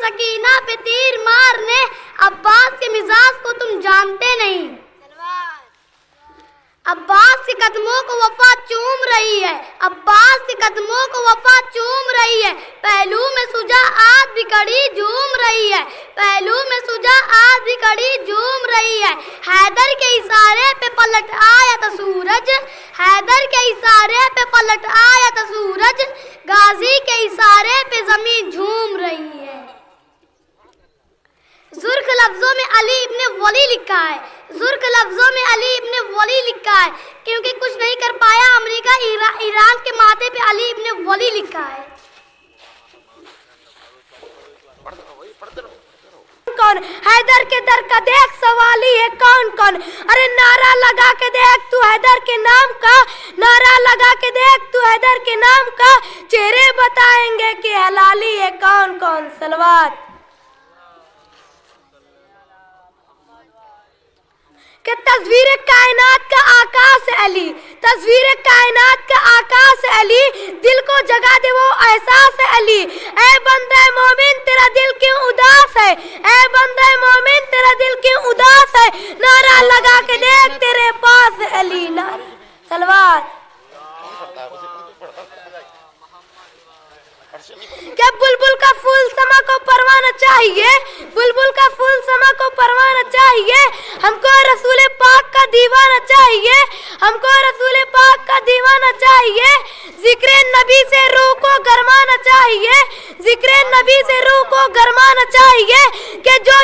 سکینہ پہ تیر مارنے، عباس کے مزاج کو تم جانتے نہیں۔ عباس کے قدموں کو وفا چوم رہی ہے، عباس کے قدموں کو وفا چوم رہی ہے، پہلو میں سجا آج بھی کڑی جھوم رہی ہے، پہلو میں سجا آج بھی کڑی جھوم رہی ہے۔ حیدر کے اشارے پہ پلٹ آیا تھا سورج، حیدر کے اشارے پہ پلٹ آیا تھا سورج، غازی کے اشارے پہ زمین جھوم رہی ہے۔ زرخ لفظوں میں علی ابن ولی لکھا ہے، زرخ لفظوں میں علی ابن ولی لکھا ہے، کیونکہ کچھ نہیں کر پایا امریکہ، ایران کے ماتھے پہ علی ابن ولی لکھا ہے۔ کون حیدر کے در کا دیکھ سوالی ہے کون کون، ارے نعرہ لگا کے دیکھ تو حیدر کے نام کا، نعرہ لگا کے دیکھ تو حیدر کے نام کا، چہرے بتائیں گے کہ حلالی ہے کون کون۔ صلوات کہ تصویر کائنات کا آکاش علی، تصویر کائنات کا آکاش علی، دل کو جگا دے وہ احساس علی۔ اے بندہ مومن تیرا دل کیوں اداس ہے، اے بندہ مومن تیرا دل کیوں اداس ہے، نعرہ لگا کے دیکھ تیرے پاس علی۔ صلوات کہ بلبل کا پھول سما کو پروانہ چاہیے، بلبل کا پھول سما کو پروانہ چاہیے، ہم کو رسول پاک کا دیوانہ چاہیے، ہم کو رسول پاک کا دیوانہ چاہیے، ذکر نبی سے روح کو گرمانا چاہیے، ذکر نبی سے روح کو گرمانا چاہیے، کہ جو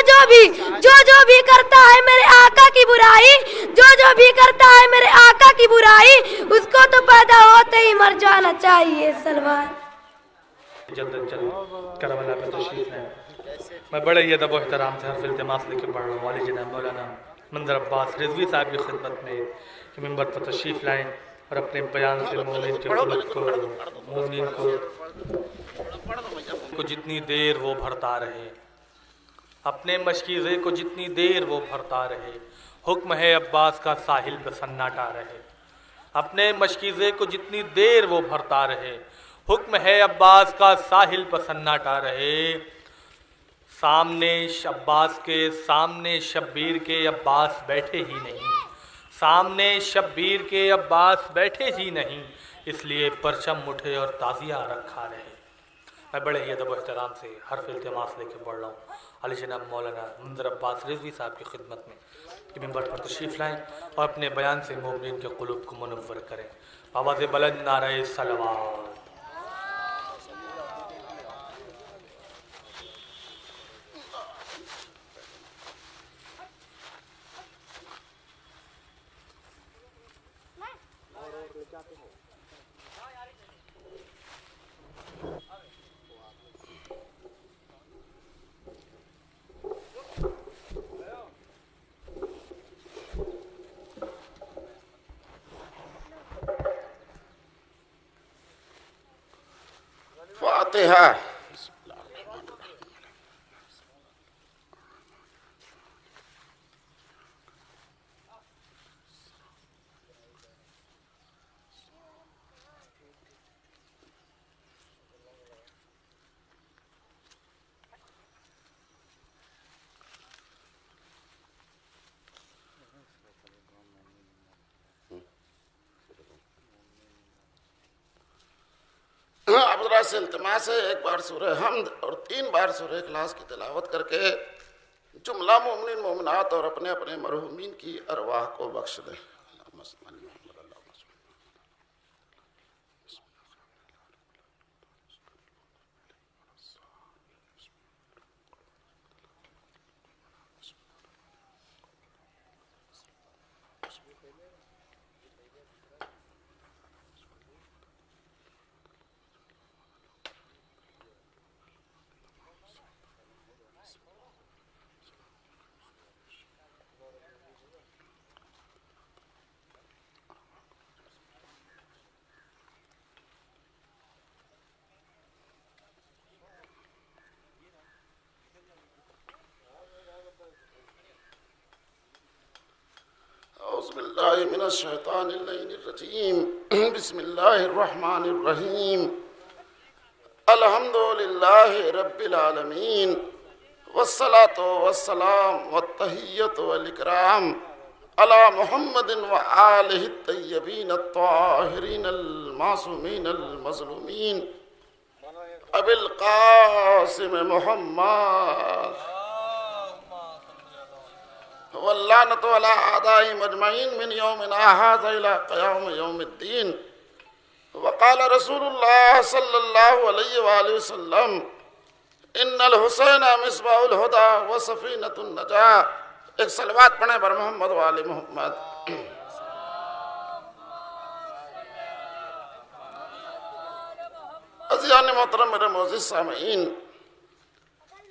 بھی کرتا ہے میرے آقا کی برائی، جو بھی کرتا ہے میرے آقا کی برائی، اس کو تو پیدا ہوتے ہی مر جانا چاہیے۔ صلوات جلد کرم اللہ پہ تشریف ہے، میں بڑے ہی ادب و احترام سے حرف التماس لے کے پڑھ رہا ہوں والی جناب مولانا منظر عباس رضوی صاحب کی خدمت میں کہ ممبر پر تشریف لائیں اور اپنے بیان سے مومن کے قلب کو، مومن کو جتنی دیر وہ بھرتا رہے، اپنے مشکیزے کو جتنی دیر وہ بھرتا رہے، حکم ہے عباس کا ساحل پہ سناٹا رہے، اپنے مشکیزے کو جتنی دیر وہ بھرتا رہے، حکم ہے عباس کا ساحل پر سناٹا رہے۔ سامنے عباس کے، سامنے شبیر کے عباس بیٹھے ہی نہیں، سامنے شبیر کے عباس بیٹھے ہی نہیں، اس لیے پرچم اٹھے اور تعزیہ رکھا رہے۔ میں بڑے ہی ادب و احترام سے حرف التماس لے کے پڑھ رہا ہوں علی جناب مولانا منظر عباس رضوی صاحب کی خدمت میں کہ ممبر پر تشریف لائیں اور اپنے بیان سے مومنین کے قلوب کو منور کریں۔ آواز بلند نعرہ صلوات۔ فاتحہ۔ اب ذرا سے التماس ہے، ایک بار سورہ حمد اور 3 بار سورہ اخلاص کی تلاوت کر کے جملہ مومنین مومنات اور اپنے اپنے مرحومین کی ارواح کو بخش دیں۔ اعوذ باللہ من الشیطان اللعین الرجیم، بسم اللہ الرحمن الرحیم، الحمدللہ لله رب العالمين والصلاة والسلام والتحية والإكرام على محمد وآله الطيبين الطاهرين المعصومين المظلومين أبي القاسم محمد واللعنة على أعدائهم أجمعين من يومنا هذا إلى قيام يوم الدين. وقال رسول الله صلی اللہ علیہ وآلہ وسلم ان الحسین مصباح الہدی و سفینۃ النجاة. ایک صلوات پڑھیں بر محمد و آل محمد. عزیزان محترم میرے معزز سامعین،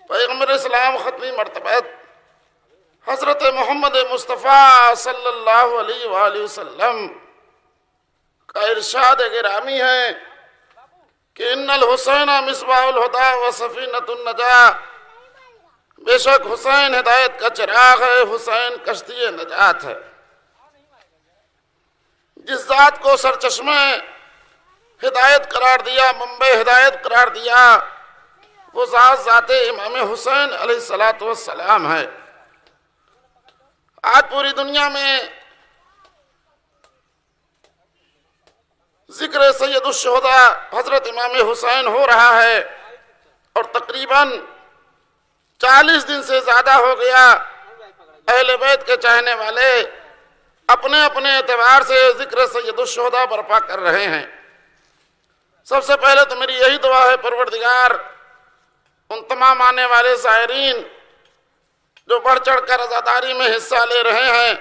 پیغمبر اسلام ختمی مرتبہ حضرت محمد مصطفیٰ صلی اللہ علیہ وآلہ وسلم کا ارشاد گرامی ہے کہ ان الحسین مصباح الہدی و سفینۃ النجاة. بے شک حسین ہدایت کا چراغ ہے، حسین کشتی نجات ہے. جس ذات کو سرچشمہ ہدایت قرار دیا، منبع ہدایت قرار دیا، وہ ذات امام حسین علیہ السلام ہے. آج پوری دنیا میں ذکر سید الشہداء حضرت امام حسین ہو رہا ہے، اور تقریباً 40 دن سے زیادہ ہو گیا اہل بیت کے چاہنے والے اپنے اپنے اعتبار سے ذکر سید الشہداء برپا کر رہے ہیں. سب سے پہلے تو میری یہی دعا ہے پروردگار ان تمام آنے والے زائرین جو بڑھ چڑھ کر عزاداری میں حصہ لے رہے ہیں،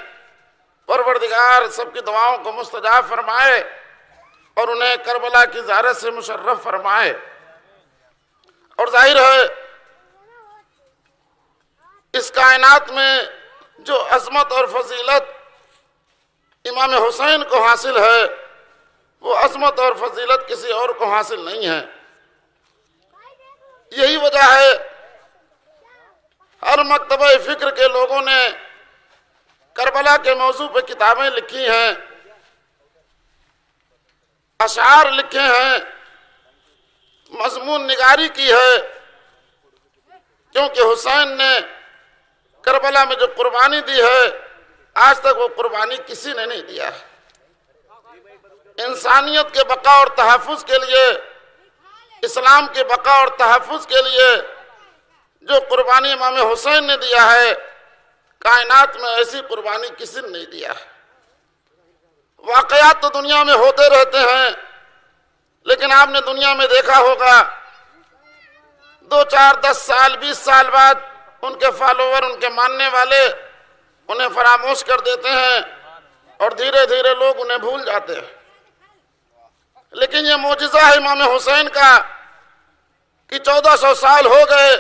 پروردگار سب کی دعاؤں کو مستجاب فرمائے اور انہیں کربلا کی زیارت سے مشرف فرمائے. اور ظاہر ہے اس کائنات میں جو عظمت اور فضیلت امام حسین کو حاصل ہے، وہ عظمت اور فضیلت کسی اور کو حاصل نہیں ہے. یہی وجہ ہے ہر مکتبہ فکر کے لوگوں نے کربلا کے موضوع پہ کتابیں لکھی ہیں، اشعار لکھے ہیں، مضمون نگاری کی ہے، کیونکہ حسین نے کربلا میں جو قربانی دی ہے آج تک وہ قربانی کسی نے نہیں دیا. انسانیت کے بقا اور تحفظ کے لیے، اسلام کے بقا اور تحفظ کے لیے جو قربانی امام حسین نے دیا ہے، کائنات میں ایسی قربانی کسی نے نہیں دیا. واقعات تو دنیا میں ہوتے رہتے ہیں، لیکن آپ نے دنیا میں دیکھا ہوگا 2 4 10 سال 20 سال بعد ان کے فالوور، ان کے ماننے والے انہیں فراموش کر دیتے ہیں اور دھیرے دھیرے لوگ انہیں بھول جاتے ہیں. لیکن یہ معجزہ ہے امام حسین کا کہ 1400 سال ہو گئے،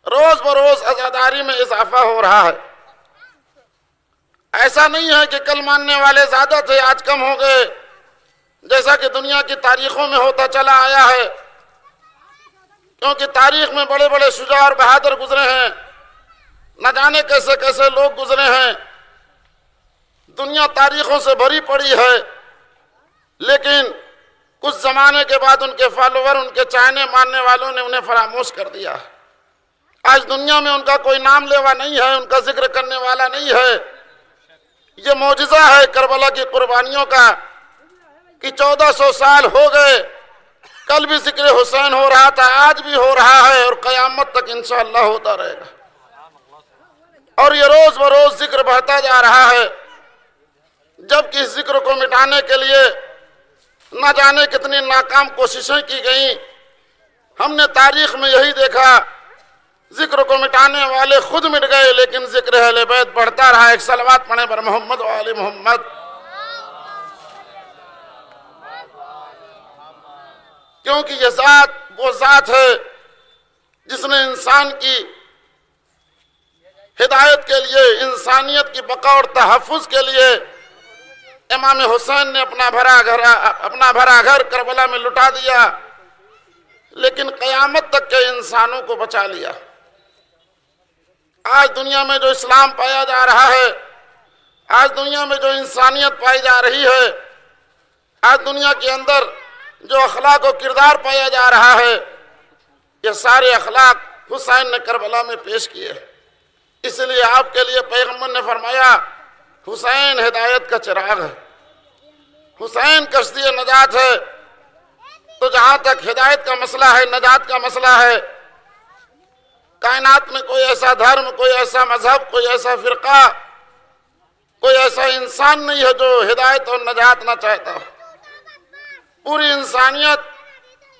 روز بروز عزاداری میں اضافہ ہو رہا ہے. ایسا نہیں ہے کہ کل ماننے والے زیادہ تھے آج کم ہو گئے، جیسا کہ دنیا کی تاریخوں میں ہوتا چلا آیا ہے. کیونکہ تاریخ میں بڑے بڑے شجاع اور بہادر گزرے ہیں، نہ جانے کیسے کیسے لوگ گزرے ہیں. دنیا تاریخوں سے بھری پڑی ہے، لیکن کچھ زمانے کے بعد ان کے فالوور، ان کے چاہنے ماننے والوں نے انہیں فراموش کر دیا. آج دنیا میں ان کا کوئی نام لیوا نہیں ہے، ان کا ذکر کرنے والا نہیں ہے. یہ معجزہ ہے کربلا کی قربانیوں کا کہ 1400 سال ہو گئے، کل بھی ذکر حسین ہو رہا تھا، آج بھی ہو رہا ہے اور قیامت تک انشاءاللہ ہوتا رہے گا. اور یہ روز بروز ذکر بڑھتا جا رہا ہے، جبکہ اس ذکر کو مٹانے کے لیے نہ جانے کتنی ناکام کوششیں کی گئیں. ہم نے تاریخ میں یہی دیکھا، ذکر کو مٹانے والے خود مٹ گئے، لیکن ذکر اہل بیت بڑھتا رہا. ایک صلوات پڑھیں بر محمد و آل محمد. کیونکہ یہ ذات وہ ذات ہے جس نے انسان کی ہدایت کے لیے، انسانیت کی بقا اور تحفظ کے لیے امام حسین نے اپنا بھرا گھر کربلا میں لٹا دیا، لیکن قیامت تک کے انسانوں کو بچا لیا. آج دنیا میں جو اسلام پایا جا رہا ہے، آج دنیا میں جو انسانیت پائی جا رہی ہے، آج دنیا کے اندر جو اخلاق و کردار پایا جا رہا ہے، یہ سارے اخلاق حسین نے کربلا میں پیش کیے. اس لیے آپ کے لیے پیغمبر نے فرمایا حسین ہدایت کا چراغ ہے، حسین کشتی نجات ہے. تو جہاں تک ہدایت کا مسئلہ ہے، نجات کا مسئلہ ہے، کائنات میں کوئی ایسا دھرم، کوئی ایسا مذہب، کوئی ایسا فرقہ، کوئی ایسا انسان نہیں ہے جو ہدایت اور نجات نہ چاہتا. پوری انسانیت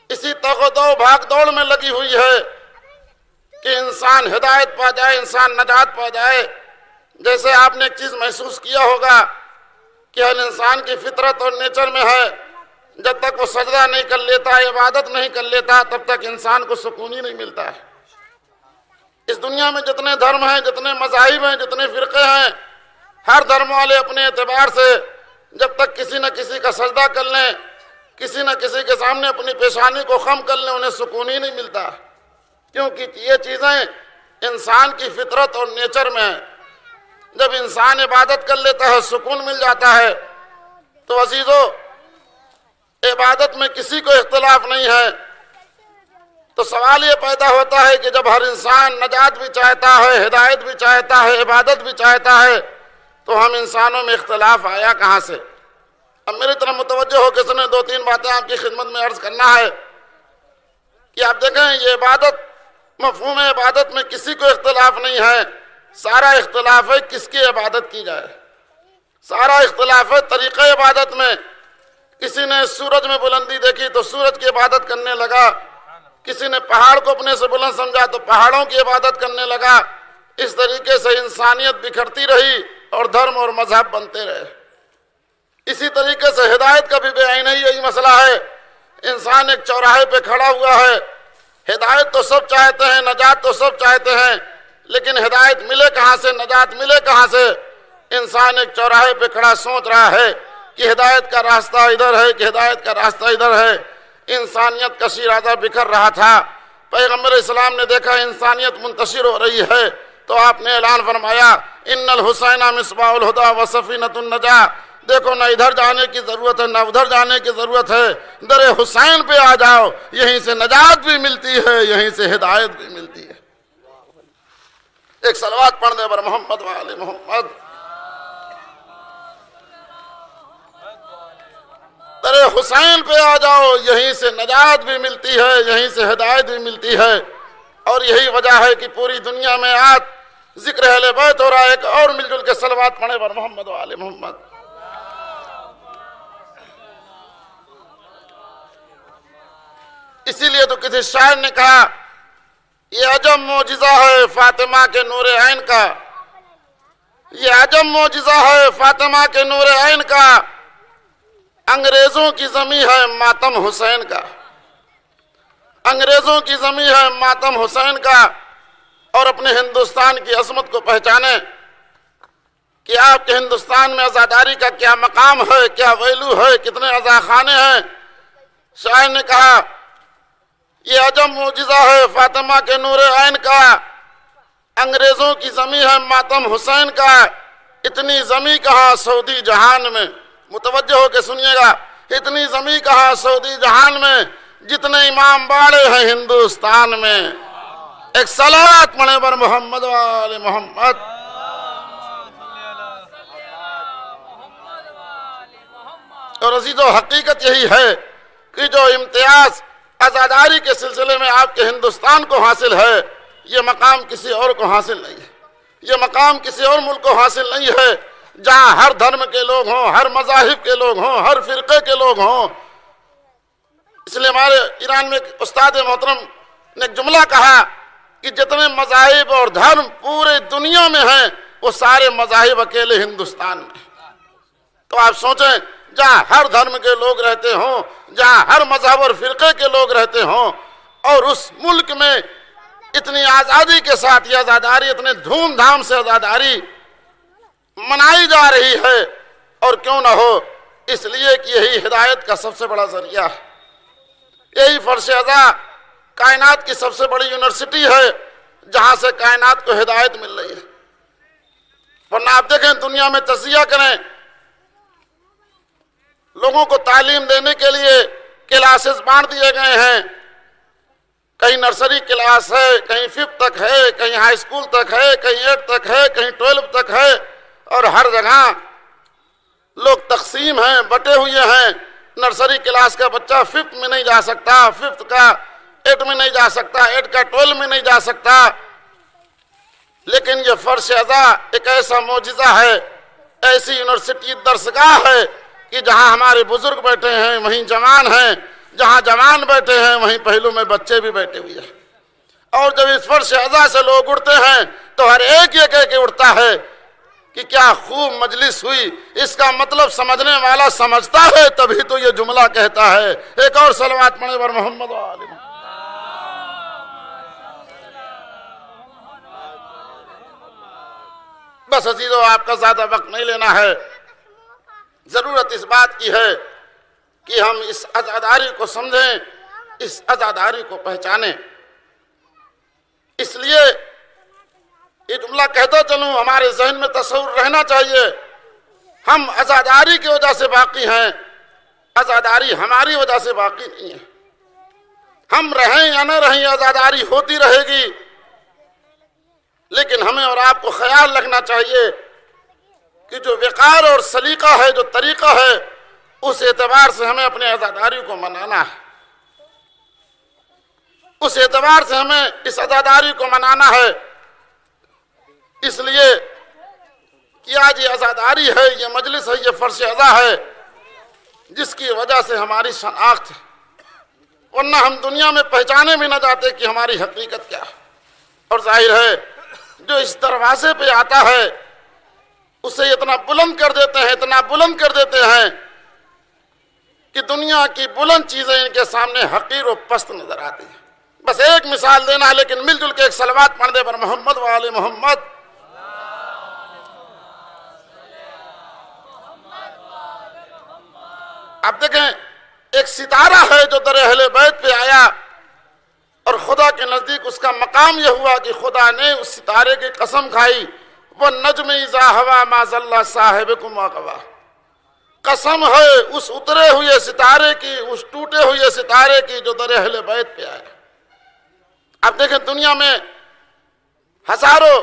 اسی تگ و دو بھاگ دوڑ میں لگی ہوئی ہے کہ انسان ہدایت پا جائے، انسان نجات پا جائے. جیسے آپ نے ایک چیز محسوس کیا ہوگا کہ ہر انسان کی فطرت اور نیچر میں ہے، جب تک وہ سجدہ نہیں کر لیتا، عبادت نہیں کر لیتا، تب تک انسان کو سکون ہی نہیں ملتا ہے. اس دنیا میں جتنے دھرم ہیں، جتنے مذاہب ہیں، جتنے فرقے ہیں، ہر دھرم والے اپنے اعتبار سے جب تک کسی نہ کسی کا سجدہ کر لیں، کسی نہ کسی کے سامنے اپنی پیشانی کو خم کر لیں، انہیں سکون ہی نہیں ملتا. کیونکہ یہ چیزیں انسان کی فطرت اور نیچر میں ہیں. جب انسان عبادت کر لیتا ہے، سکون مل جاتا ہے. تو عزیزو، عبادت میں کسی کو اختلاف نہیں ہے. تو سوال یہ پیدا ہوتا ہے کہ جب ہر انسان نجات بھی چاہتا ہے، ہدایت بھی چاہتا ہے، عبادت بھی چاہتا ہے، تو ہم انسانوں میں اختلاف آیا کہاں سے؟ اب میری طرف متوجہ ہو کے سنیں، دو تین باتیں آپ کی خدمت میں عرض کرنا ہے کہ آپ دیکھیں یہ عبادت، مفہوم عبادت میں کسی کو اختلاف نہیں ہے. سارا اختلاف ہے کس کی عبادت کی جائے. سارا اختلاف ہے طریقہ عبادت میں. کسی نے سورج میں بلندی دیکھی تو سورج کی عبادت کرنے لگا، کسی نے پہاڑ کو اپنے سے بلند سمجھا تو پہاڑوں کی عبادت کرنے لگا. اس طریقے سے انسانیت بکھرتی رہی اور دھرم اور مذہب بنتے رہے. اسی طریقے سے ہدایت کا بھی بے عینی یہی مسئلہ ہے. انسان ایک چوراہے پہ کھڑا ہوا ہے، ہدایت تو سب چاہتے ہیں، نجات تو سب چاہتے ہیں، لیکن ہدایت ملے کہاں سے، نجات ملے کہاں سے؟ انسان ایک چوراہے پہ کھڑا سوچ رہا ہے کہ ہدایت کا راستہ ادھر ہے، کہ ہدایت کا راستہ ادھر ہے. انسانیت کا شیرازہ بکھر رہا تھا. پیغمبر اسلام نے دیکھا انسانیت منتشر ہو رہی ہے تو آپ نے اعلان فرمایا ان الحسین مصباح الہدی و سفینۃ النجاہ. دیکھو نہ ادھر جانے کی ضرورت ہے نہ ادھر جانے کی ضرورت ہے، در حسین پہ آ جاؤ، یہیں سے نجات بھی ملتی ہے، یہیں سے ہدایت بھی ملتی ہے. ایک صلوات پڑھ دے بر محمد و آل محمد. در حسین پہ آ جاؤ، یہیں سے نجات بھی ملتی ہے، یہیں سے ہدایت بھی ملتی ہے. اور یہی وجہ ہے کہ پوری دنیا میں آج ذکر اہل بیت ہو رہا ہے. ایک اور مل جل کے صلوات پڑھے بر محمد و آل محمد. اسی لیے تو کسی شاعر نے کہا یہ عجب معجزہ ہے فاطمہ کے نور عین کا، یہ عجب معجزہ ہے فاطمہ کے نور عین کا، انگریزوں کی زمیں ہے ماتم حسین کا، انگریزوں کی زمیں ہے ماتم حسین کا. اور اپنے ہندوستان کی عظمت کو پہچانے کہ آپ کے ہندوستان میں عزاداری کا کیا مقام ہے، کیا ویلو ہے، کتنے عزاخانے ہیں. شاعر نے کہا یہ عجب معجزہ ہے فاطمہ کے نور عین کا، انگریزوں کی زمیں ہے ماتم حسین کا، اتنی زمیں کہاں سعودی جہان میں. متوجہ ہو کے سنیے گا، اتنی زمیں کہاں سعودی جہان میں، جتنے امام باڑے ہیں ہندوستان میں. ایک صلوات پڑھے بر محمد و آل محمد. اور عزیزو حقیقت یہی ہے کہ جو امتیاز عزاداری کے سلسلے میں آپ کے ہندوستان کو حاصل ہے، یہ مقام کسی اور کو حاصل نہیں ہے، یہ مقام کسی اور ملک کو حاصل نہیں ہے. جہاں ہر دھرم کے لوگ ہوں، ہر مذاہب کے لوگ ہوں، ہر فرقے کے لوگ ہوں. اس لیے ہمارے ایران میں ایک استاد محترم نے ایک جملہ کہا کہ جتنے مذاہب اور دھرم پورے دنیا میں ہیں وہ سارے مذاہب اکیلے ہندوستان میں. تو آپ سوچیں جہاں ہر دھرم کے لوگ رہتے ہوں، جہاں ہر مذہب اور فرقے کے لوگ رہتے ہوں، اور اس ملک میں اتنی آزادی کے ساتھ یہ آزاداری، اتنے دھوم دھام سے آزاداری منائی جا رہی ہے. اور کیوں نہ ہو، اس لیے کہ یہی ہدایت کا سب سے بڑا ذریعہ ہے. یہی فرش ازا کائنات کی سب سے بڑی یونیورسٹی ہے جہاں سے کائنات کو ہدایت مل رہی ہے. ورنہ آپ دیکھیں دنیا میں تجزیہ کریں، لوگوں کو تعلیم دینے کے لیے کلاسز بانٹ دیے گئے ہیں، کہیں نرسری کلاس ہے، کہیں 5 تک ہے، کہیں ہائی اسکول تک ہے، کہیں 8 تک ہے، کہیں 12 تک ہے، اور ہر جگہ لوگ تقسیم ہیں، بٹے ہوئے ہیں۔ نرسری کلاس کا بچہ 5 میں نہیں جا سکتا، 5 کا 8 میں نہیں جا سکتا، 8 کا 12 میں نہیں جا سکتا۔ لیکن یہ فرش ازا ایک ایسا معجزہ ہے، ایسی یونیورسٹی درسگاہ ہے کہ جہاں ہمارے بزرگ بیٹھے ہیں وہیں جوان ہیں، جہاں جوان بیٹھے ہیں وہیں پہلو میں بچے بھی بیٹھے ہوئے ہیں۔ اور جب اس فرش ازا سے لوگ اٹھتے ہیں تو ہر ایک یہ کہہ کے اٹھتا ہے کہ کیا خوب مجلس ہوئی۔ اس کا مطلب سمجھنے والا سمجھتا ہے تبھی تو یہ جملہ کہتا ہے۔ ایک اور صلوات پڑھیں بر محمد و آل محمد۔ بس عزیزو، آپ کا زیادہ وقت نہیں لینا ہے۔ ضرورت اس بات کی ہے کہ ہم اس عزاداری کو سمجھیں، اس عزاداری کو پہچانیں۔ اس لیے یہ جملہ کہتا چلوں، ہمارے ذہن میں تصور رہنا چاہیے، ہم عزاداری کی وجہ سے باقی ہیں، عزاداری ہماری وجہ سے باقی نہیں ہے۔ ہم رہیں یا نہ رہیں عزاداری ہوتی رہے گی، لیکن ہمیں اور آپ کو خیال رکھنا چاہیے کہ جو وقار اور سلیقہ ہے، جو طریقہ ہے، اس اعتبار سے ہمیں اپنے عزاداری کو منانا ہے، اس اعتبار سے ہمیں اس عزاداری کو منانا ہے۔ اس لیے کہ آج یہ عزاداری ہے، یہ مجلس ہے، یہ فرش ازا ہے جس کی وجہ سے ہماری شناخت ہے، ورنہ ہم دنیا میں پہچانے بھی نہ جاتے کہ ہماری حقیقت کیا ہے۔ اور ظاہر ہے جو اس دروازے پہ آتا ہے اسے اتنا بلند کر دیتے ہیں، اتنا بلند کر دیتے ہیں کہ دنیا کی بلند چیزیں ان کے سامنے حقیر و پست نظر آتی ہیں۔ بس ایک مثال دینا ہے، لیکن مل جل کے ایک صلوات پڑھ دے پر محمد و آل محمد۔ اب دیکھیں، ایک ستارہ ہے جو در اہل بیت پہ آیا اور خدا کے نزدیک اس کا مقام یہ ہوا کہ خدا نے اس ستارے کی قسم کھائی، وَالنَّجْمِ إِذَا هَوَىٰ مَا ضَلَّ صَاحِبُكُمْ وَمَا غَوَىٰ۔ قسم ہے اس اترے ہوئے ستارے کی، اس ٹوٹے ہوئے ستارے کی جو در اہل بیت پہ آیا۔ اب دیکھیں، دنیا میں ہزاروں،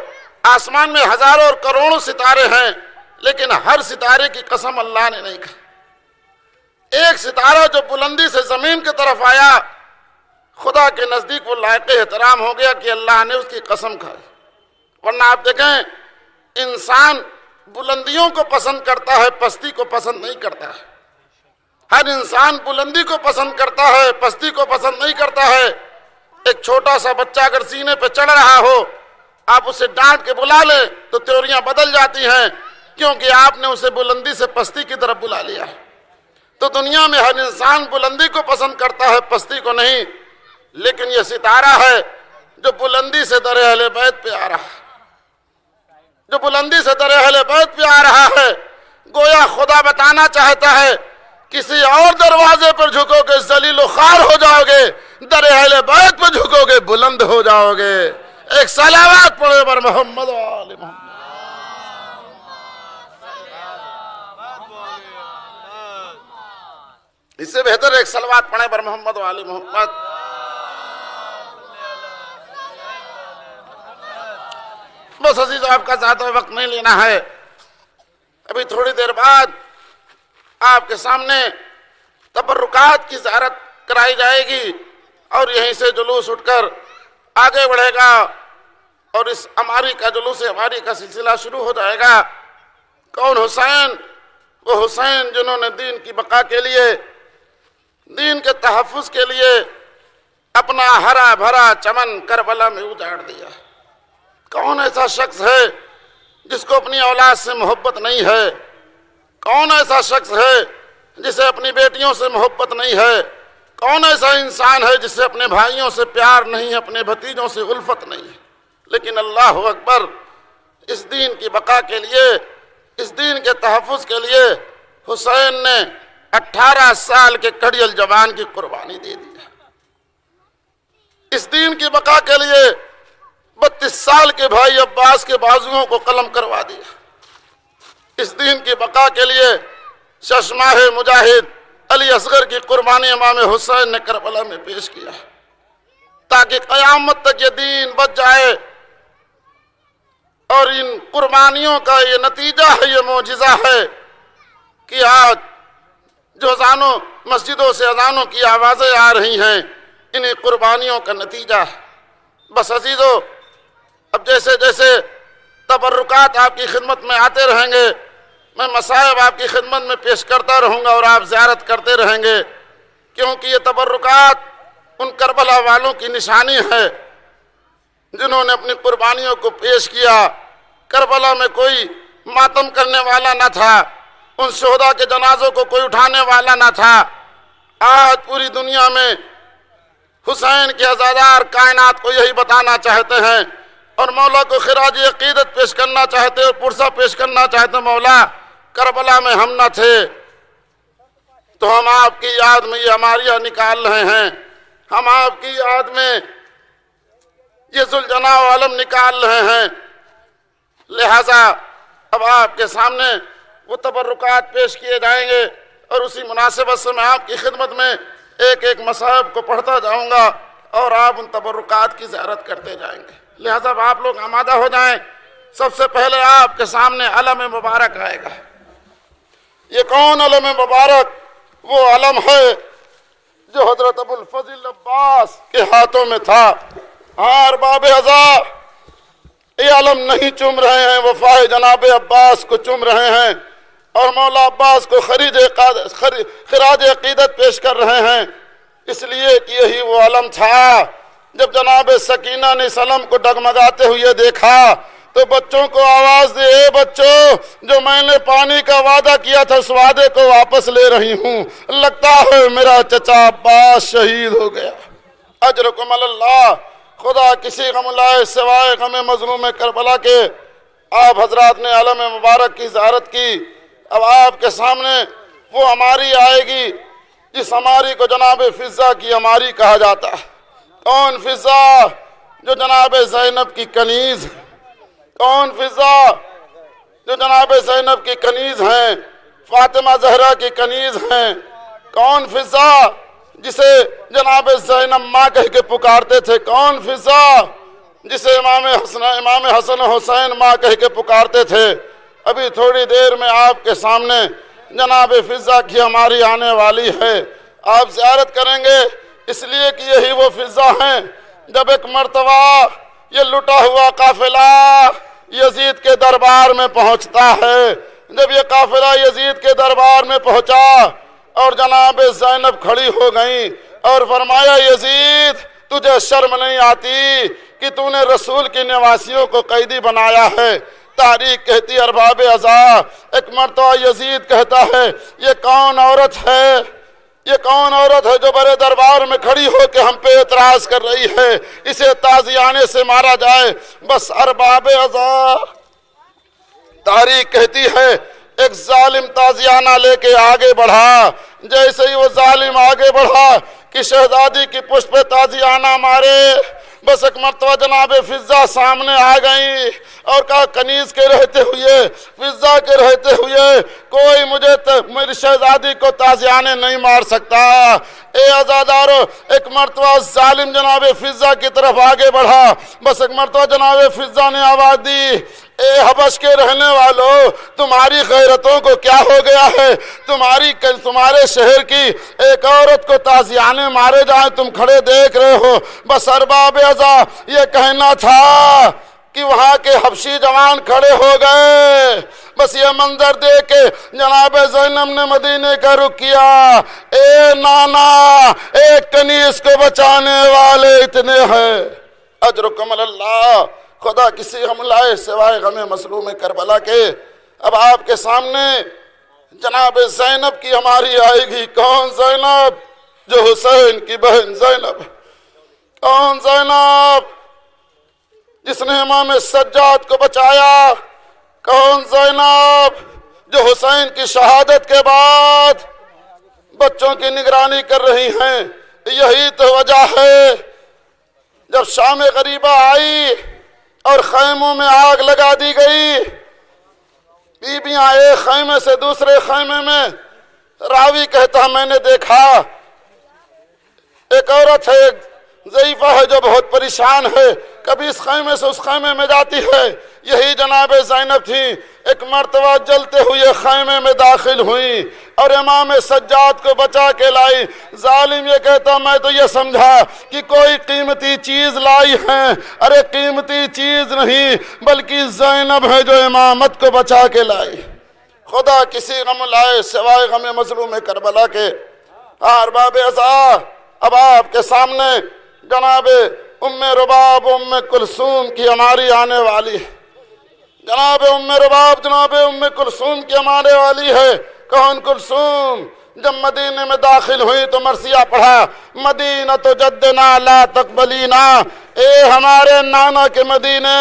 آسمان میں ہزاروں اور کروڑوں ستارے ہیں، لیکن ہر ستارے کی قسم اللہ نے نہیں کہی۔ ایک ستارہ جو بلندی سے زمین کی طرف آیا، خدا کے نزدیک وہ لائق احترام ہو گیا کہ اللہ نے اس کی قسم کھائی۔ ورنہ آپ دیکھیں، انسان بلندیوں کو پسند کرتا ہے، پستی کو پسند نہیں کرتا ہے۔ ہر انسان بلندی کو پسند کرتا ہے، پستی کو پسند نہیں کرتا ہے۔ ایک چھوٹا سا بچہ اگر سینے پہ چڑھ رہا ہو، آپ اسے ڈانٹ کے بلا لیں تو تیوریاں بدل جاتی ہیں، کیونکہ آپ نے اسے بلندی سے پستی کی طرف بلا لیا۔ تو دنیا میں ہر انسان بلندی کو پسند کرتا ہے، پستی کو نہیں۔ لیکن یہ ستارہ ہے جو بلندی سے در اہل بیت پہ آ رہا ہے، جو بلندی سے در اہل بیت پہ آ رہا ہے۔ گویا خدا بتانا چاہتا ہے کسی اور دروازے پر جھکو گے ذلیل و خوار ہو جاؤ گے، در اہل بیت پہ جھکو گے بلند ہو جاؤ گے۔ ایک صلوات پڑھے بر محمد و آل محمد۔ اس سے بہتر ایک صلوات پڑھے بر محمد و آل محمد۔ بس عزیز، آپ کا زیادہ وقت نہیں لینا ہے، ابھی تھوڑی دیر بعد آپ کے سامنے تبرکات کی زیارت کرائی جائے گی اور یہیں سے جلوس اٹھ کر آگے بڑھے گا اور اس اماری کا جلوس اماری کا سلسلہ شروع ہو جائے گا۔ کون حسین؟ وہ حسین جنہوں نے دین کی بقا کے لیے، دین کے تحفظ کے لیے اپنا ہرا بھرا چمن کربلا میں اجاڑ دیا۔ کون ایسا شخص ہے جس کو اپنی اولاد سے محبت نہیں ہے؟ کون ایسا شخص ہے جسے اپنی بیٹیوں سے محبت نہیں ہے؟ کون ایسا انسان ہے جسے اپنے بھائیوں سے پیار نہیں ہے، اپنے بھتیجوں سے الفت نہیں ہے؟ لیکن اللہ اکبر، اس دین کی بقا کے لیے، اس دین کے تحفظ کے لیے حسین نے 18 سال کے کڑیل جوان کی قربانی دے دی۔ اس دین کی بقا کے لیے 32 سال کے بھائی عباس کے بازوؤں کو قلم کروا دیا۔ اس دین کی بقا کے لیے ششماہ مجاہد علی اصغر کی قربانی امام حسین نے کربلا میں پیش کیا۔ تاکہ قیامت تک یہ دین بچ جائے. اور ان قربانیوں کا یہ نتیجہ ہے, یہ معجزہ ہے کہ آج جو اذانوں مسجدوں سے اذانوں کی آوازیں آ رہی ہیں, انہیں قربانیوں کا نتیجہ ہے. بس عزیزو, اب جیسے جیسے تبرکات آپ کی خدمت میں آتے رہیں گے, میں مصائب آپ کی خدمت میں پیش کرتا رہوں گا اور آپ زیارت کرتے رہیں گے, کیونکہ یہ تبرکات ان کربلا والوں کی نشانی ہے جنہوں نے اپنی قربانیوں کو پیش کیا. کربلا میں کوئی ماتم کرنے والا نہ تھا, ان شہداء کے جنازوں کو کوئی اٹھانے والا نہ تھا. آج پوری دنیا میں حسین کے عزادار کائنات کو یہی بتانا چاہتے ہیں اور مولا کو خراج عقیدت پیش کرنا چاہتے اور پرسہ پیش کرنا چاہتے, مولا کربلا میں ہم نہ تھے تو ہم آپ کی یاد میں یہ ہماریاں نکال رہے ہیں, ہم آپ کی یاد میں یہ ذوالجلال عالم نکال رہے ہیں. لہذا اب آپ کے سامنے وہ تبرکات پیش کیے جائیں گے اور اسی مناسبت سے میں آپ کی خدمت میں ایک ایک مصائب کو پڑھتا جاؤں گا اور آپ ان تبرکات کی زیارت کرتے جائیں گے. لہذا اب آپ لوگ آمادہ ہو جائیں. سب سے پہلے آپ کے سامنے علم مبارک آئے گا. یہ کون علم مبارک؟ وہ علم ہے جو حضرت ابو الفضل عباس کے ہاتھوں میں تھا. ارباب عزا یہ علم نہیں چوم رہے ہیں, وفا جناب عباس کو چوم رہے ہیں اور مولا عباس کو خراج عقیدت پیش کر رہے ہیں, اس لیے کہ یہی وہ علم تھا. جب جناب سکینہ نے اس علم کو ڈگمگاتے ہوئے دیکھا تو بچوں کو آواز دی, اے بچوں, جو میں نے پانی کا وعدہ کیا تھا اس وعدے کو واپس لے رہی ہوں, لگتا ہے میرا چچا عباس شہید ہو گیا. اجرکم اللہ, خدا کسی غم لائے سوائے غم مظلوم کربلا کے. آپ حضرات نے علم مبارک کی زیارت کی. اب آپ کے سامنے وہ ہماری آئے گی جس ہماری کو جناب فضہ کی ہماری کہا جاتا ہے. کون فضہ؟ جو جناب زینب کی کنیز. کون فضہ؟ جو جناب زینب کی کنیز ہیں, فاطمہ زہرا کی کنیز ہیں. کون فضہ؟ جسے جناب زینب ماں کہہ کے پکارتے تھے. کون فضہ؟ جسے امام حسن حسین ماں کہہ کے پکارتے تھے. ابھی تھوڑی دیر میں آپ کے سامنے جناب فضہ کی ہماری آنے والی ہے. آپ زیارت کریں گے اس لیے کہ یہی وہ فضہ ہیں. جب ایک مرتبہ یہ لٹا ہوا قافلہ یزید کے دربار میں پہنچتا ہے, جب یہ قافلہ یزید کے دربار میں پہنچا اور جناب زینب کھڑی ہو گئیں اور فرمایا, یزید تجھے شرم نہیں آتی کہ تو نے رسول کی نواسیوں کو قیدی بنایا ہے؟ تاریخ کہتی ارباب عزا, ایک مرتبہ یزید کہتا ہے, یہ کون عورت ہے, یہ کون عورت ہے جو بڑے دربار میں کھڑی ہو کے ہم پہ اعتراض کر رہی ہے, اسے تازیانے سے مارا جائے. بس ارباب عزا, تاریخ کہتی ہے ایک ظالم تازیانہ لے کے آگے بڑھا. جیسے ہی وہ ظالم آگے بڑھا کہ شہزادی کی پشت پہ تازیانہ مارے, بس ایک مرتبہ جناب فضہ سامنے آ گئی اور کہا, کنیز کے رہتے ہوئے, فضہ کے رہتے ہوئے کوئی مجھے میری شہزادی کو تازیانے نہیں مار سکتا. اے عزادارو, ایک مرتبہ ظالم جناب فضہ کی طرف آگے بڑھا. بس ایک مرتبہ جناب فضہ نے آواز دی, اے حبش کے رہنے والوں, تمہاری غیرتوں کو کیا ہو گیا ہے؟ تمہارے شہر کی ایک عورت کو تازیانے مارے جائیں, تم کھڑے دیکھ رہے ہو. بس ارباب عزا, یہ کہنا تھا کہ وہاں کے حبشی جوان کھڑے ہو گئے. بس یہ منظر دیکھ کے جناب زینب نے مدینے کا رخ کیا. اے نانا, ایک کنیز کو بچانے والے اتنے ہیں. اجرکم اللہ, خدا کسی غم لائے سوائے غم مظلوم کربلا کے. اب آپ کے سامنے جناب زینب کی ہماری آئے گی. کون زینب؟ جو حسین کی بہن زینب. کون زینب؟ جس نے امام سجاد کو بچایا. کون زینب؟ جو حسین کی شہادت کے بعد بچوں کی نگرانی کر رہی ہیں. یہی تو وجہ ہے جب شام غریبہ آئی اور خیموں میں آگ لگا دی گئی, بیویاں ایک خیمے سے دوسرے خیمے میں, راوی کہتا میں نے دیکھا ایک عورت ہے ضعیفہ ہے جو بہت پریشان ہے، کبھی اس خیمے سے اس خیمے میں جاتی ہے۔ یہی جناب زینب تھی، ایک مرتبہ جلتے ہوئے خیمے میں داخل ہوئی اور امام سجاد کو بچا کے لائی۔ ظالم یہ کہتا میں تو یہ سمجھا کہ کوئی قیمتی چیز لائی ہے، ارے قیمتی چیز نہیں بلکہ زینب ہے جو امامت کو بچا کے لائی۔ خدا کسی غم لائے سوائے غم مظلوم کربلا کے۔ ارباب عزا، اب آپ کے سامنے جناب ام رباب ام کلثوم کی ہماری آنے والی ہے۔ جناب ام رباب جناب ام کلثوم کی ہمارے والی ہے۔ کون کلثوم؟ جب مدینے میں داخل ہوئی تو مرثیہ پڑھا، مدینہ تو جدنا لا تقبلینا، اے ہمارے نانا کے مدینے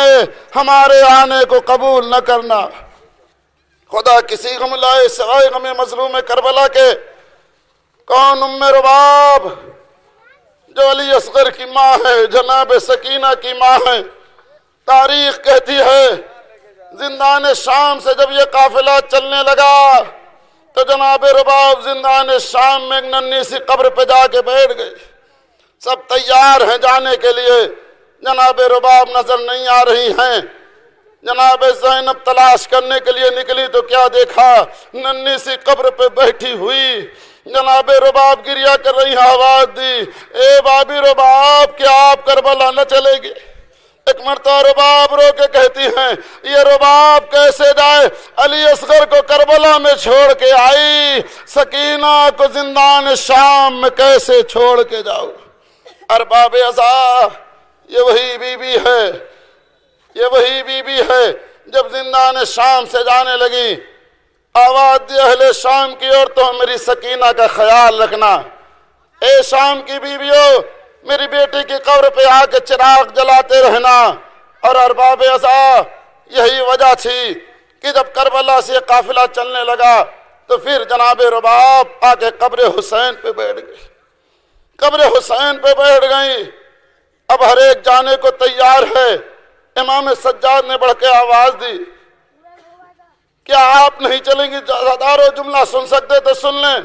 ہمارے آنے کو قبول نہ کرنا۔ خدا کسی غم لائے سوائے غم مظلوم کربلا کے۔ کون ام رباب؟ جو علی اصغر کی ماں ہے، جناب سکینہ کی ماں ہے۔ تاریخ کہتی ہے زندان شام سے جب یہ قافلہ چلنے لگا تو جناب رباب زندان شام میں ایک ننھی سی قبر پہ جا کے بیٹھ گئی۔ سب تیار ہیں جانے کے لیے، جناب رباب نظر نہیں آ رہی ہیں۔ جناب زینب تلاش کرنے کے لیے نکلی تو کیا دیکھا، ننھی سی قبر پہ بیٹھی ہوئی جناب رباب گریہ کر رہی ہیں۔ آواز دی، اے بابی رباب کیا آپ کربلا نہ چلے گی؟ ایک مرتبہ رباب رو کے کہتی ہیں یہ رباب کیسے جائے، علی اصغر کو کربلا میں چھوڑ کے آئی، سکینہ کو زندان شام میں کیسے چھوڑ کے جاؤ۔ ارباب عزا، یہ وہی بی بی ہے، یہ وہی بی بی ہے جب زندان شام سے جانے لگی آواز دی اہل شام کی عورتوں میری سکینہ کا خیال رکھنا۔ اے شام کی بیویوں میری بیٹی کی قبر پہ آ کے چراغ جلاتے رہنا۔ اور ارباب عزا یہی وجہ تھی کہ جب کربلا سے قافلہ چلنے لگا تو پھر جناب رباب آ کے قبر حسین پہ بیٹھ گئی، قبر حسین پہ بیٹھ گئی۔ اب ہر ایک جانے کو تیار ہے۔ امام سجاد نے بڑھ کے آواز دی کیا آپ نہیں چلیں گی؟ ہزاروں جملہ سن سکتے تو سن لیں۔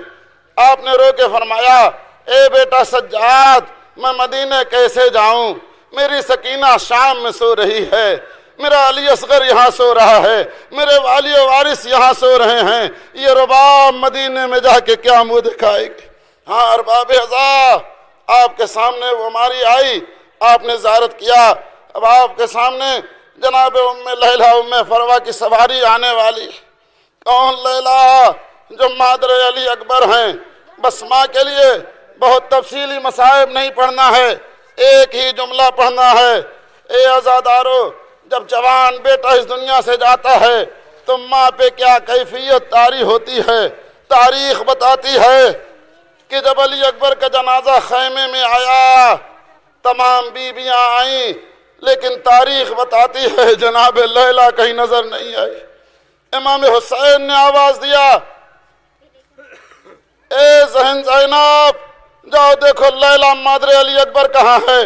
آپ نے رو کے فرمایا اے بیٹا سجاد، میں مدینے کیسے جاؤں؟ میری سکینہ شام میں سو رہی ہے، میرا علی اصغر یہاں سو رہا ہے، میرے والی و وارث یہاں سو رہے ہیں، یہ رباب مدینے میں جا کے کیا منہ دکھائے گی؟ ہاں ارباب عزا، آپ کے سامنے وہ ہماری آئی، آپ نے زیارت کیا۔ اب آپ کے سامنے جناب ام لیلہ ام فروہ کی سواری آنے والی۔ کون لیلہ؟ جو مادر علی اکبر ہیں۔ بس ماں کے لیے بہت تفصیلی مصائب نہیں پڑھنا ہے، ایک ہی جملہ پڑھنا ہے۔ اے عزادارو، جب جوان بیٹا اس دنیا سے جاتا ہے تو ماں پہ کیا کیفیت طاری ہوتی ہے۔ تاریخ بتاتی ہے کہ جب علی اکبر کا جنازہ خیمے میں آیا تمام بیویاں آئیں، لیکن تاریخ بتاتی ہے جناب لیلہ کہیں نظر نہیں آئی۔ امام حسین نے آواز دیا اے ذہن زینب، جاؤ دیکھو لیلہ مادر علی اکبر کہاں ہے۔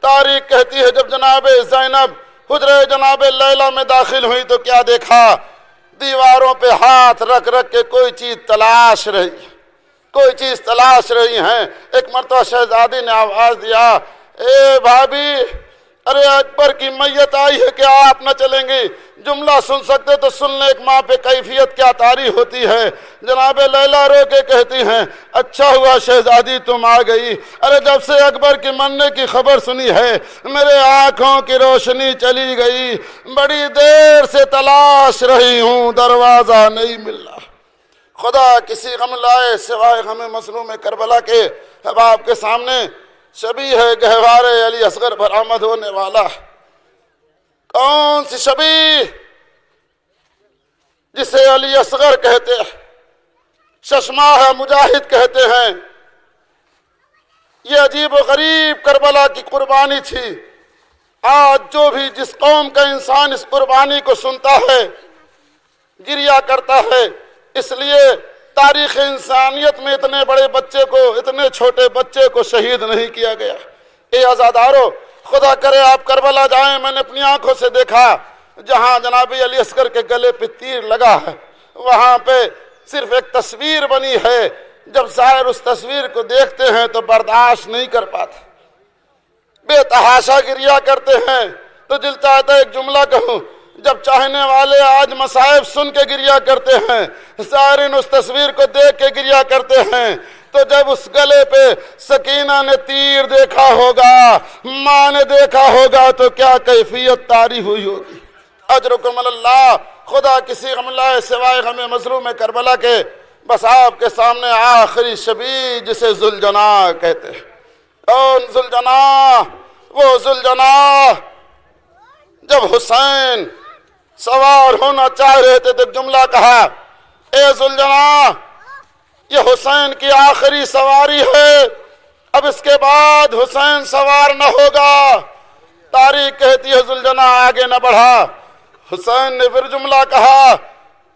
تاریخ کہتی ہے جب جناب زینب حجرہ جناب لیلہ میں داخل ہوئی تو کیا دیکھا، دیواروں پہ ہاتھ رکھ رکھ کے کوئی چیز تلاش رہی، کوئی چیز تلاش رہی ہیں۔ ایک مرتبہ شہزادی نے آواز دیا اے بھابی، ارے اکبر کی میت آئی ہے، کیا آپ نہ چلیں گے؟ جملہ سن سکتے تو سن لیں، ایک ماں پہ کیفیت کیا طاری ہوتی ہے۔ جناب لیلہ رو کے کہتی ہیں اچھا ہوا شہزادی تم آ گئی، ارے جب سے اکبر کے مرنے کی خبر سنی ہے میرے آنکھوں کی روشنی چلی گئی، بڑی دیر سے تلاش رہی ہوں، دروازہ نہیں ملا۔ خدا کسی غم لائے سوائے غم مظلوم کربلا کے۔ اب آپ کے سامنے شبیہ ہے گہوار علی اصغر برآمد ہونے والا۔ کون سی شبیہ؟ جسے علی اصغر کہتے ہیں، ششماہ مجاہد کہتے ہیں۔ یہ عجیب و غریب کربلا کی قربانی تھی۔ آج جو بھی جس قوم کا انسان اس قربانی کو سنتا ہے گریہ کرتا ہے، اس لیے تاریخ انسانیت میں اتنے بڑے بچے کو، اتنے چھوٹے بچے کو شہید نہیں کیا گیا۔ اے عزادارو، خدا کرے آپ کربلا جائیں، میں نے اپنی آنکھوں سے دیکھا جہاں جناب علی اصغر کے گلے پہ تیر لگا ہے وہاں پہ صرف ایک تصویر بنی ہے۔ جب ظاہر اس تصویر کو دیکھتے ہیں تو برداشت نہیں کر پاتے۔ بے تحاشا گریا کرتے ہیں، تو دل چاہتا ہے ایک جملہ کہوں، جب چاہنے والے آج مصائب سن کے گریا کرتے ہیں، زائرین اس تصویر کو دیکھ کے گریا کرتے ہیں، تو جب اس گلے پہ سکینہ نے تیر دیکھا ہوگا، ماں نے دیکھا ہوگا، تو کیا کیفیت طاری ہوئی ہوگی۔ اجرکم اللہ، خدا کسی غم لائے سوائے غم مظلوم کربلا کے، بس آپ کے سامنے آخری شبیہ جسے ذوالجناح کہتے ہیں۔ کون ذوالجناح؟ وہ ذوالجناح جب حسین سوار ہونا چاہ رہے تھے تو ایک جملہ کہا، اے ذوالجناح یہ حسین کی آخری سواری ہے، اب اس کے بعد حسین سوار نہ ہوگا۔ تاریخ کہتی ہے ذوالجناح آگے نہ بڑھا۔ حسین نے پھر جملہ کہا،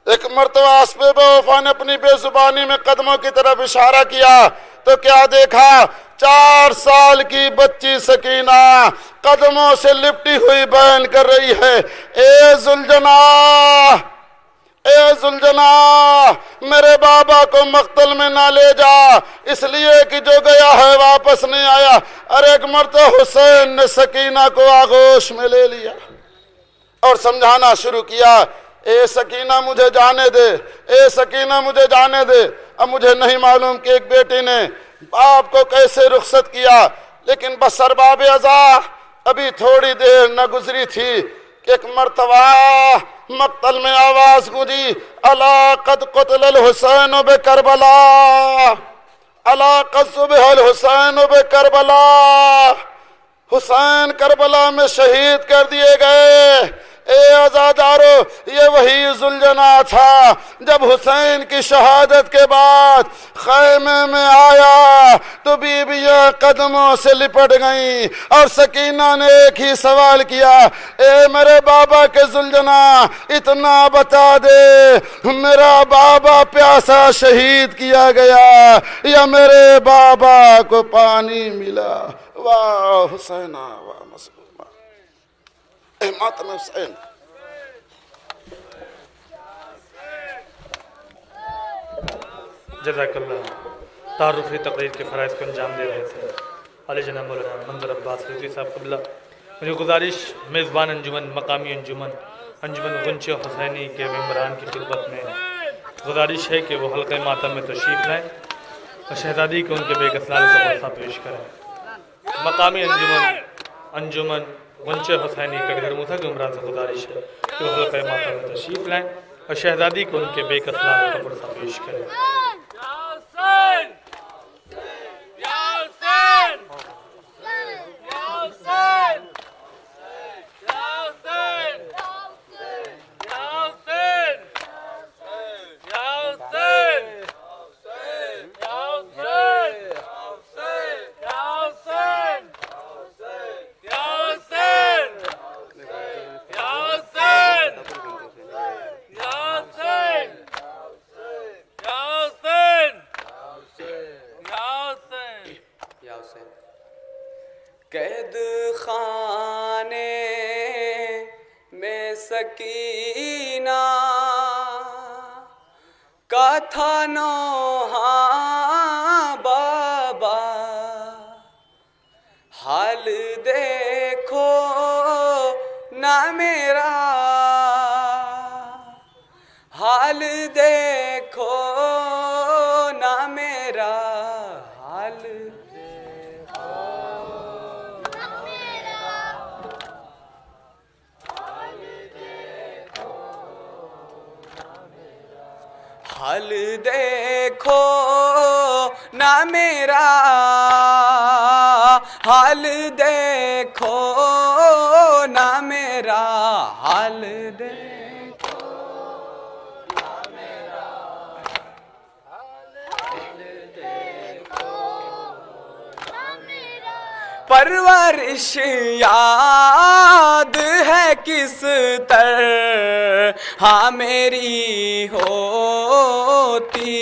ایک مرتبہ اسپِ بے وفا نے اپنی بے زبانی میں قدموں کی طرف اشارہ کیا تو کیا دیکھا؟ 4 سال کی بچی سکینہ قدموں سے لپٹی ہوئی بیان کر رہی ہے، اے ذوالجناح، اے ذوالجناح میرے بابا کو مقتل میں نہ لے جا، اس لیے کہ جو گیا ہے واپس نہیں آیا۔ اور ایک مرتبہ حسین نے سکینہ کو آغوش میں لے لیا اور سمجھانا شروع کیا، اے سکینہ مجھے جانے دے، اے سکینہ مجھے جانے دے۔ اب مجھے نہیں معلوم کہ ایک بیٹی نے باپ کو کیسے رخصت کیا، لیکن بس ارباب عزا ابھی تھوڑی دیر نہ گزری تھی کہ ایک مرتبہ مقتل میں آواز گونجی، الا قد قتل الحسین بکربلا، الا قد ذبح الحسین بکربلا، حسین کربلا میں شہید کر دیے گئے۔ اے عزادارو، یہ وہی ذوالجناح تھا جب حسین کی شہادت کے بعد خیمے میں آیا تو بیویاں قدموں سے لپٹ گئیں اور سکینہ نے ایک ہی سوال کیا، اے میرے بابا کے ذوالجناح اتنا بتا دے، میرا بابا پیاسا شہید کیا گیا یا میرے بابا کو پانی ملا؟ واہ حسینہ، واہ مظلومہ، اے ماتم حسین۔ جزاک اللہ۔ تعارفی تقریر کے فرائض کو انجام دے رہے تھے علی جناب مولانا منظر عباس رضوی صاحب قبلہ۔ میری گزارش میزبان انجمن، مقامی انجمن غنچہ حسینی کے ممبران کی خدمت میں گزارش ہے کہ وہ حلقہ ماتم میں تشریف لائیں اور شہزادی کو ان کے بے کسلال کا پرسہ پیش کریں۔ مقامی انجمن غنچہ حسینی کا گھر موسیٰ کے عمران سے گزارش ہے کہ وہ حلقہ ماتم میں تشریف لائیں اور شہزادی کو ان کے بے کسلال کا پرسہ پیش کریں۔ قید خانے میں سکینہ کا تھا نوحہ بابا، حال دیکھو نہ میرا، حال دیکھو نہ میرا، حال حال دیکھو نہ میرا، حال دیکھو نہ میرا، حال دیکھو نہ میرا، حال دیکھو نہ میرا، پرورش یا یاد ہے کس طرح میری ہوتی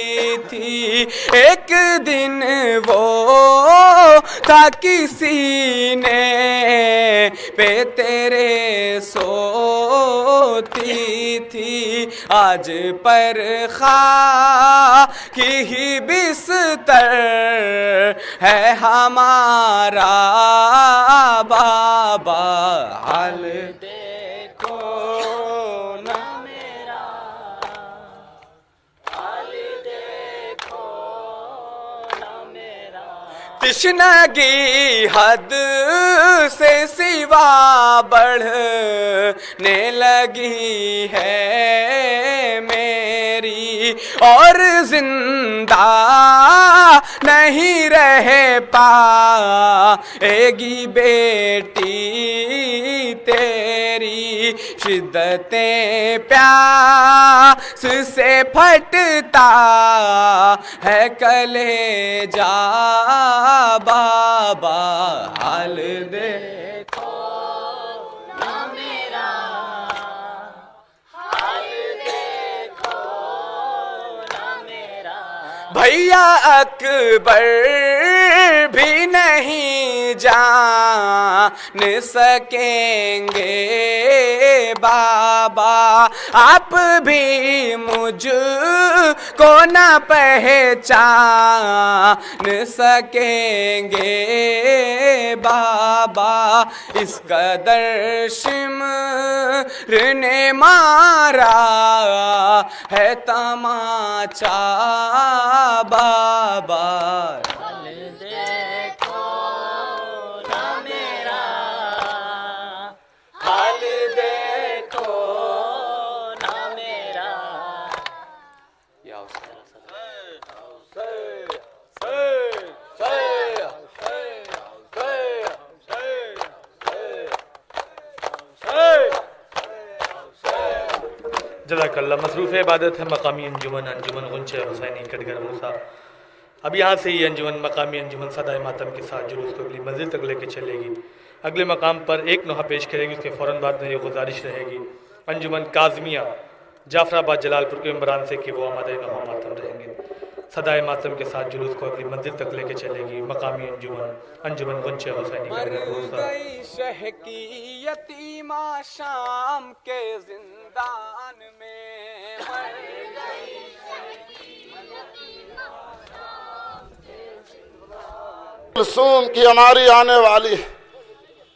تھی، ایک دن وہ تھا کسی نے پہ تیرے سوتی تھی، آج پر خاکی ہی بستر ہے ہمارا بابا، حال دیکھو نا میرا، حال دیکھو نا میرا، تشنگی حد سے سوا بڑھنے لگی ہے میری، اور زندہ نہیں رہ پائے گی بیٹی تیری، شدتیں پیاس سے پھٹتا ہے کلیجہ بابا، حال دیکھو نا میرا، حال دیکھو نا میرا، بھیا اکبر بھی نہیں جان سکیں گے بابا، آپ بھی مجھ کو نہ پہچان سکیں گے بابا، اس قدر شمر نے مارا ہے تماچا بابا، حال دیکھو نا میرا، حال دیکھو نا میرا، یا جزاک اللہ۔ مصروف عبادت ہے مقامی انجمن غنچہ حسینی کٹگر موسیٰ۔ اب یہاں سے یہ انجمن مقامی انجمن صدائے ماتم کے ساتھ جلوس کو اگلی منزل تک لے کے چلے گی، اگلے مقام پر ایک نوحہ پیش کرے گی، اس کے فوراً بعد میں یہ گزارش رہے گی انجمن کاظمیہ جعفر آباد جلال پور کے ممبران سے کہ وہ آمادہ نوحہ ماتم رہیں گے۔ صدائے ماتم کے ساتھ جلوس کو اگلی منزل تک لے کے چلے گی مقامی انجمن غنچہ حسینی کٹگر موسیٰ۔ مر گئی شہ کی یتیمہ شام کے زندان میں، مر گئی کلثوم کی ہماری آنے والی،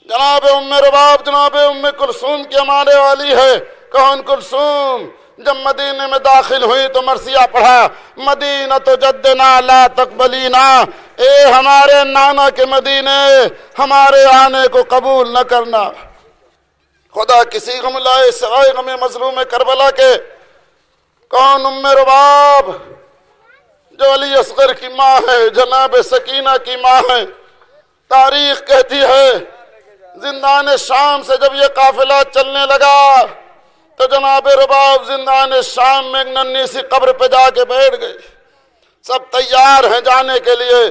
جناب ام رباب جناب ام کلثوم کی ہمارے والی ہے۔ کون کلثوم؟ جب مدینے میں داخل ہوئی تو مرثیہ پڑھا، مدینہ تو جدنا لا تقبلینا، اے ہمارے نانا کے مدینے ہمارے آنے کو قبول نہ کرنا۔ خدا کسی غم لائے سوائے غم مظلوم کربلا کے۔ کون ام رباب؟ جو علی اصغر کی ماں ہے، جناب سکینہ کی ماں ہے۔ تاریخ کہتی ہے زندان شام سے جب یہ قافلہ چلنے لگا تو جناب رباب زندان شام میں ایک ننھی سی قبر پہ جا کے بیٹھ گئی۔ سب تیار ہیں جانے کے لیے،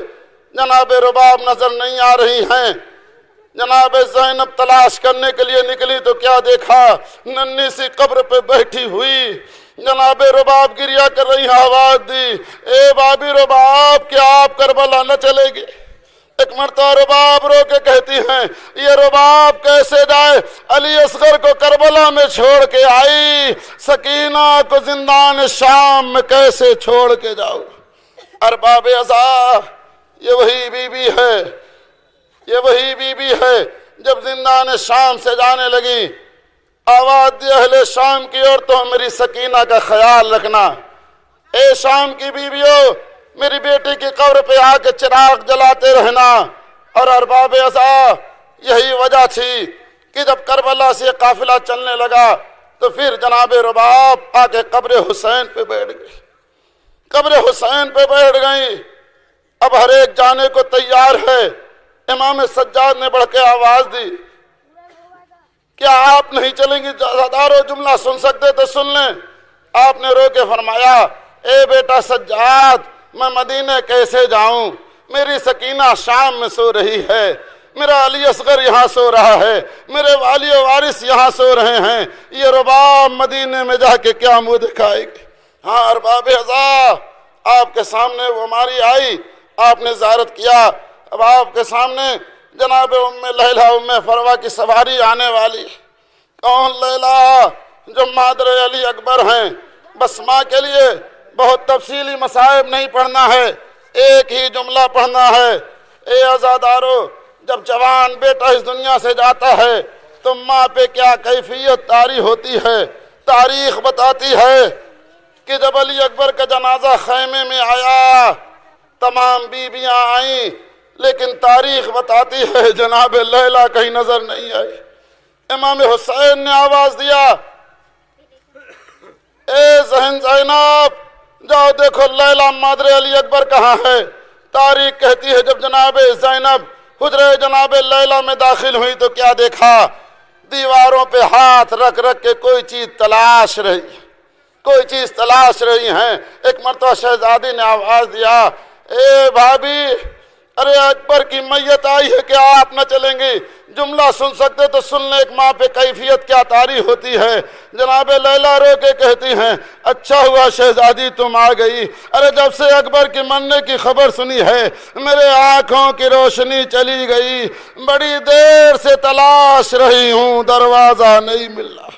جناب رباب نظر نہیں آ رہی ہیں۔ جناب زینب تلاش کرنے کے لیے نکلی تو کیا دیکھا؟ ننھی سی قبر پہ بیٹھی ہوئی جناب رباب گریہ کر رہی، آواز دی، اے بابی رباب کیا آپ کربلا نہ چلے گی؟ ایک مرتبہ رباب رو کے کہتی ہیں یہ رباب کیسے جائے؟ علی اصغر کو کربلا میں چھوڑ کے آئی، سکینہ کو زندان شام میں کیسے چھوڑ کے جاؤ؟ ارباب عزا، یہ وہی بی بی ہے، یہ وہی بی بی ہے جب زندان شام سے جانے لگی آواز دی اہل شام کی عورتوں میری سکینہ کا خیال رکھنا، اے شام کی بیویوں میری بیٹی کی قبر پہ آ کے چراغ جلاتے رہنا۔ اور ارباب عزا یہی وجہ تھی کہ جب کربلا سے یہ قافلہ چلنے لگا تو پھر جناب رباب آ کے قبر حسین پہ بیٹھ گئی، قبر حسین پہ بیٹھ گئی۔ اب ہر ایک جانے کو تیار ہے۔ امام سجاد نے بڑھ کے آواز دی، کیا آپ نہیں چلیں گی؟ ہزاروں جملہ سن سکتے تو سن لیں۔ آپ نے رو کے فرمایا، اے بیٹا سجاد میں مدینے کیسے جاؤں؟ میری سکینہ شام میں سو رہی ہے، میرا علی اصغر یہاں سو رہا ہے، میرے والی و وارث یہاں سو رہے ہیں، یہ رباب مدینے میں جا کے کیا منہ دکھائے گی؟ ہاں ارباب عزا، آپ کے سامنے وہ ماری آئی، آپ نے زیارت کیا، اب آپ کے سامنے جناب ام لیلہ ام فروا کی سواری آنے والی۔ کون لیلہ؟ جو مادر علی اکبر ہیں۔ بس ماں کے لیے بہت تفصیلی مصائب نہیں پڑھنا ہے، ایک ہی جملہ پڑھنا ہے، اے عزادارو، جب جوان بیٹا اس دنیا سے جاتا ہے تو ماں پہ کیا کیفیت طاری ہوتی ہے۔ تاریخ بتاتی ہے کہ جب علی اکبر کا جنازہ خیمے میں آیا تمام بیویاں آئیں، لیکن تاریخ بتاتی ہے جناب لیلہ کہیں نظر نہیں آئی۔ امام حسین نے آواز دیا، اے ذہن زینب، جاؤ دیکھو لیلہ مادر علی اکبر کہاں ہے۔ تاریخ کہتی ہے جب جناب زینب حجرے جناب لیلہ میں داخل ہوئی تو کیا دیکھا؟ دیواروں پہ ہاتھ رکھ رکھ کے کوئی چیز تلاش رہی ہیں۔ ایک مرتبہ شہزادی نے آواز دیا، اے بھابی، ارے اکبر کی میت آئی ہے، کیا آپ نہ چلیں گے؟ جملہ سن سکتے تو سن لیں ایک ماں پہ کیفیت کیا طاری ہوتی ہے۔ جناب لیلہ رو کے کہتی ہیں، اچھا ہوا شہزادی تم آ گئی، ارے جب سے اکبر کی مرنے کی خبر سنی ہے میرے آنکھوں کی روشنی چلی گئی، بڑی دیر سے تلاش رہی ہوں، دروازہ نہیں مل رہا۔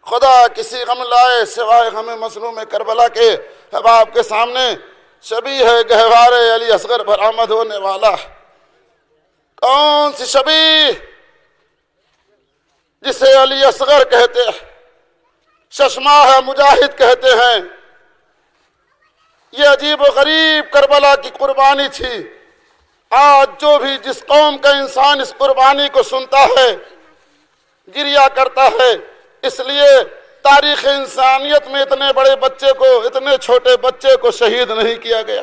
خدا کسی غم لائے سوائے غم مظلوم کربلا کے۔ اب آپ کے سامنے شبیہ ہے گہوار علی اصغر برآمد ہونے والا۔ کون سی شبیہ؟ جسے علی اصغر کہتے ہیں، ششماہ مجاہد کہتے ہیں۔ یہ عجیب و غریب کربلا کی قربانی تھی۔ آج جو بھی جس قوم کا انسان اس قربانی کو سنتا ہے گریہ کرتا ہے، اس لیے تاریخ انسانیت میں اتنے بڑے بچے کو، اتنے چھوٹے بچے کو شہید نہیں کیا گیا۔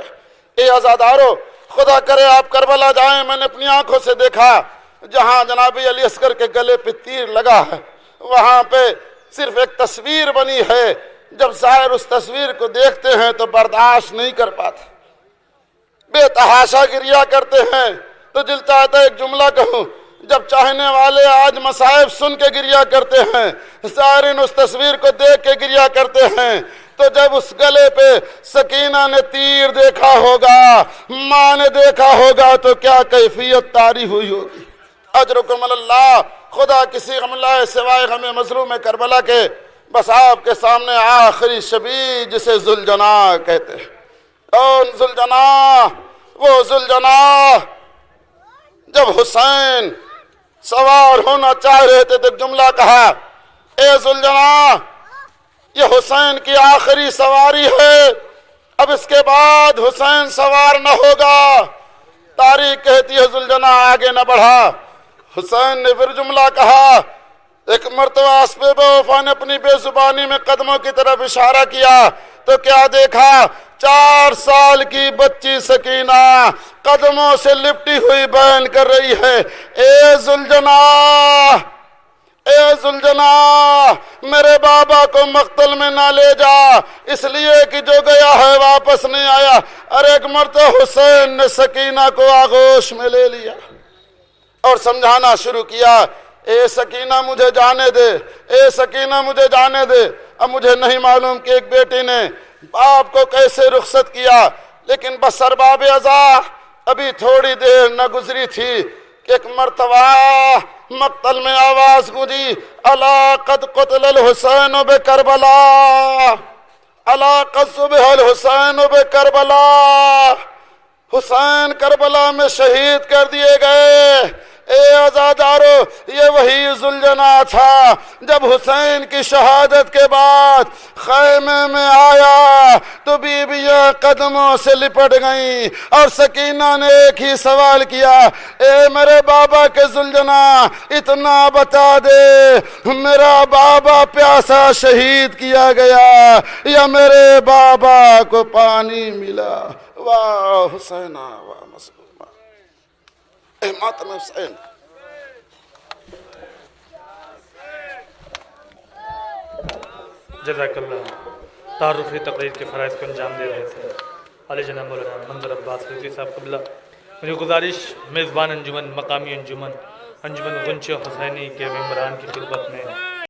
اے عزادارو، خدا کرے آپ کربلا جائیں، میں نے اپنی آنکھوں سے دیکھا جہاں جناب علی اصغر کے گلے پہ تیر لگا ہے، وہاں پہ صرف ایک تصویر بنی ہے۔ جب ظاہر اس تصویر کو دیکھتے ہیں تو برداشت نہیں کر پاتے، بے تحاشا گریہ کرتے ہیں۔ تو دل چاہتا ہے ایک جملہ کہوں، جب چاہنے والے آج مصائب سن کے گریہ کرتے ہیں، زائرین اس تصویر کو دیکھ کے گریہ کرتے ہیں، تو جب اس گلے پہ سکینہ نے تیر دیکھا ہوگا، ماں نے دیکھا ہوگا تو کیا کیفیت طاری ہوئی ہوگی۔ اجرکم اللہ۔ خدا کسی غم لائے سوائے غم مظلوم کربلا کے۔ بس آپ کے سامنے آخری شبیہ جسے ذوالجناح کہتے ہیں۔ کون ذوالجناح؟ وہ ذوالجناح جب حسین سوار ہونا چاہ رہے تھے تو جملہ کہا، اے ذوالجناح، یہ حسین کی آخری سواری ہے، اب اس کے بعد حسین سوار نہ ہوگا۔ تاریخ کہتی ہے ذوالجناح آگے نہ بڑھا۔ حسین نے پھر جملہ کہا، ایک مرتبہ اسب وفا نے اپنی بے زبانی میں قدموں کی طرف اشارہ کیا تو کیا دیکھا؟ 4 سال کی بچی سکینہ قدموں سے لپٹی ہوئی بیان کر رہی ہے، اے ذوالجناح، اے ذوالجناح، میرے بابا کو مقتل میں نہ لے جا، اس لیے کہ جو گیا ہے واپس نہیں آیا۔ اور ایک مرتبہ حسین نے سکینہ کو آغوش میں لے لیا اور سمجھانا شروع کیا، اے سکینہ مجھے جانے دے، اے سکینہ مجھے جانے دے۔ اب مجھے نہیں معلوم کہ ایک بیٹی نے باپ کو کیسے رخصت کیا، لیکن بس ارباب عزا ابھی تھوڑی دیر نہ گزری تھی کہ ایک مرتبہ مقتل میں آواز گونجی، الا قد قتل الحسین بکربلا، الا قد ذبح الحسین بکربلا، حسین کربلا میں شہید کر دیے گئے۔ اے عزادارو، یہ وہی ذوالجناح تھا جب حسین کی شہادت کے بعد خیمے میں آیا تو بیویاں قدموں سے لپٹ گئیں اور سکینہ نے ایک ہی سوال کیا، اے میرے بابا کے ذوالجناح، اتنا بتا دے میرا بابا پیاسا شہید کیا گیا یا میرے بابا کو پانی ملا؟ واہ حسینہ، واہ مظلومہ، اے ماتم حسین۔ جزاک اللہ۔ تعارفی تقریر کے فرائض کو انجام دے رہے تھے علی جناب مولانا منظر عباس رضوی صاحب قبلہ۔ مجھے گزارش میزبان انجمن مقامی انجمن غنچہ حسینی کے ممبران کی خدمت میں